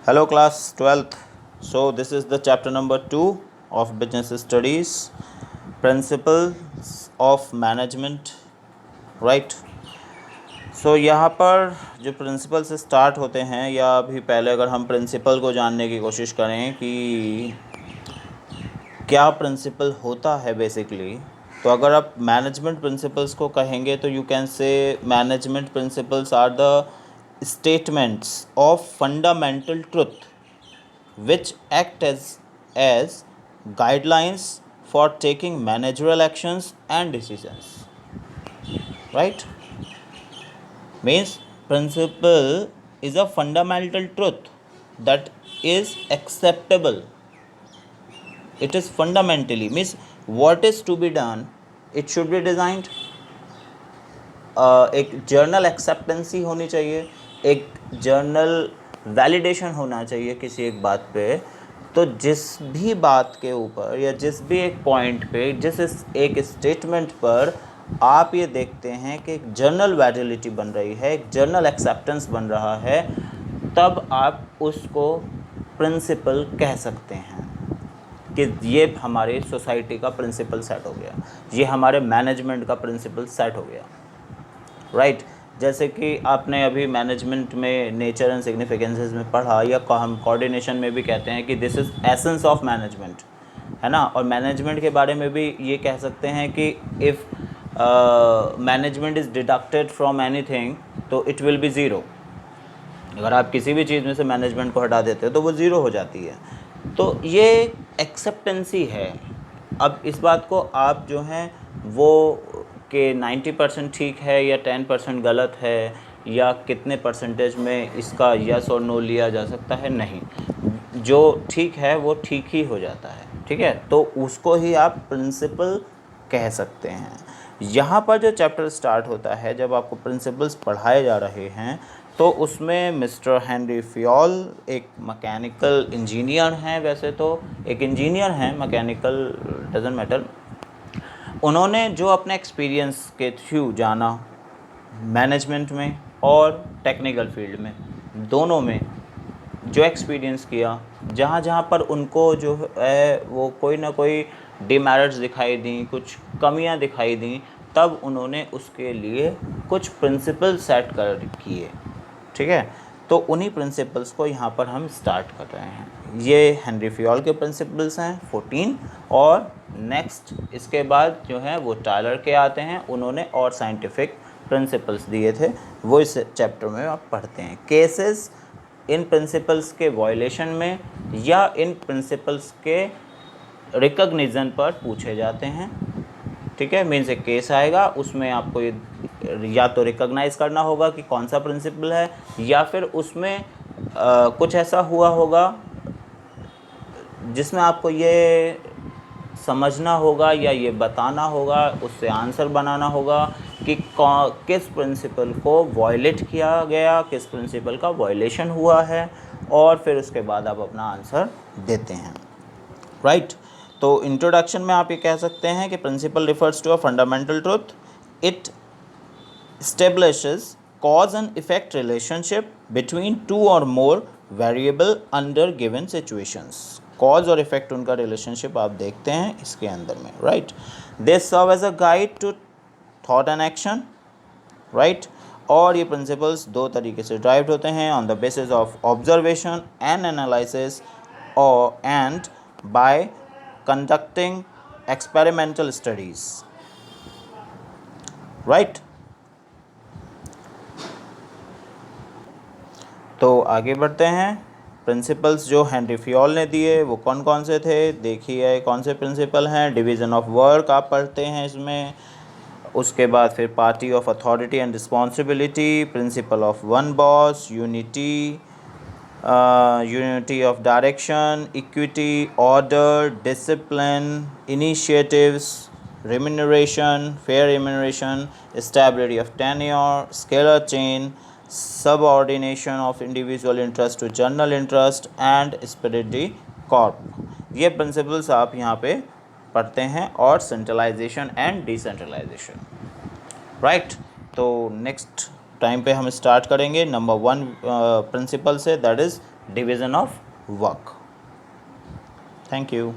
Hello class 12th. So this is the chapter number 2 of business studies, principles of management, right? So यहाँ पर जो principal से start होते हैं, या अभी पहले अगर हम प्रिंसिपल को जानने की कोशिश करें कि क्या प्रिंसिपल होता है बेसिकली, तो अगर आप मैनेजमेंट प्रिंसिपल्स को कहेंगे तो you can say management principles are the statements of fundamental truth which act as guidelines for taking managerial actions and decisions, right? Means principle is a fundamental truth that is acceptable. It is fundamentally means what is to be done, it should be designed. एक journal एक्सेप्टेंसी होनी चाहिए, एक journal validation होना चाहिए किसी एक बात पे। तो जिस भी बात के ऊपर या जिस भी एक पॉइंट पे, जिस एक स्टेटमेंट पर आप ये देखते हैं कि एक जर्नल वैलिडिटी बन रही है, एक जर्नल एक्सेप्टेंस बन रहा है, तब आप उसको प्रिंसिपल कह सकते हैं कि ये हमारे सोसाइटी का प्रिंसिपल सेट हो गया, ये हमारे मैनेजमेंट का प्रिंसिपल सेट हो गया, राइट। जैसे कि आपने अभी मैनेजमेंट में नेचर एंड सिग्निफिकेंसेस में पढ़ा, या हम कोऑर्डिनेशन में भी कहते हैं कि this is essence of management, है ना। और मैनेजमेंट के बारे में भी ये कह सकते हैं कि if management is deducted from anything तो इट विल बी ज़ीरो। अगर आप किसी भी चीज़ में से मैनेजमेंट को हटा देते हो तो वो ज़ीरो हो जाती है। तो ये एक्सेप्टेंसी है। अब इस बात को आप जो हैं वो कि 90% ठीक है या 10% गलत है, या कितने परसेंटेज में इसका यस और नो लिया जा सकता है, नहीं, जो ठीक है वो ठीक ही हो जाता है, ठीक है। तो उसको ही आप प्रिंसिपल कह सकते हैं। यहाँ पर जो चैप्टर स्टार्ट होता है, जब आपको प्रिंसिपल्स पढ़ाए जा रहे हैं, तो उसमें मिस्टर हेनरी फ्योल एक मैकेनिकल इंजीनियर हैं, वैसे तो एक इंजीनियर हैं, मैकेनिकल डजंट मैटर। उन्होंने जो अपने एक्सपीरियंस के थ्रू जाना मैनेजमेंट में और टेक्निकल फील्ड में, दोनों में जो एक्सपीरियंस किया, जहाँ जहाँ पर उनको जो है वो कोई ना कोई डिमेरिट्स दिखाई दी, कुछ कमियाँ दिखाई दी, तब उन्होंने उसके लिए कुछ प्रिंसिपल सेट कर किए, ठीक है। तो उन्हीं प्रिंसिपल्स को यहाँ पर हम स्टार्ट कर रहे हैं। ये हेनरी फ्योल के प्रिंसिपल्स हैं 14, और नेक्स्ट इसके बाद जो है वो टायलर के आते हैं, उन्होंने और साइंटिफिक प्रिंसिपल्स दिए थे, वो इस चैप्टर में आप पढ़ते हैं। केसेस इन प्रिंसिपल्स के वायलेशन में या इन प्रिंसिपल्स के रिकग्निशन पर पूछे जाते हैं, ठीक है। मीन्स एक केस आएगा, उसमें आपको ये या तो रिकॉग्नाइज़ करना होगा कि कौन सा प्रिंसिपल है, या फिर उसमें कुछ ऐसा हुआ होगा जिसमें आपको ये समझना होगा या ये बताना होगा, उससे आंसर बनाना होगा कि किस प्रिंसिपल को वायलेट किया गया, किस प्रिंसिपल का वायलेशन हुआ है, और फिर उसके बाद आप अपना आंसर देते हैं, राइट। तो इंट्रोडक्शन में आप ये कह सकते हैं कि principle refers to a fundamental truth, it establishes cause and effect relationship between two or more variable under given situations। cause और effect उनका relationship आप देखते हैं इसके अंदर में, right। they serve as a guide to thought and action, right। और ये principles दो तरीके से ड्राइव होते हैं, on the basis of observation and analysis or and by conducting experimental studies, right। तो आगे बढ़ते हैं। प्रिंसिपल्स जो हेनरी फ्योल ने दिए वो कौन कौन से थे, देखिए कौन से प्रिंसिपल हैं। डिवीज़न ऑफ वर्क आप पढ़ते हैं इसमें, उसके बाद फिर party of authority and responsibility, principle of one boss, unity of direction, equity, order, discipline, initiatives, remuneration, fair remuneration, stability of tenure, scalar chain, subordination of individual interest to general interest and spirit de corp। ये principles आप यहाँ पे पढ़ते हैं, और centralization and decentralization, right. तो next time पे हम स्टार्ट करेंगे नंबर 1 प्रिंसिपल से, that is division of work. Thank you.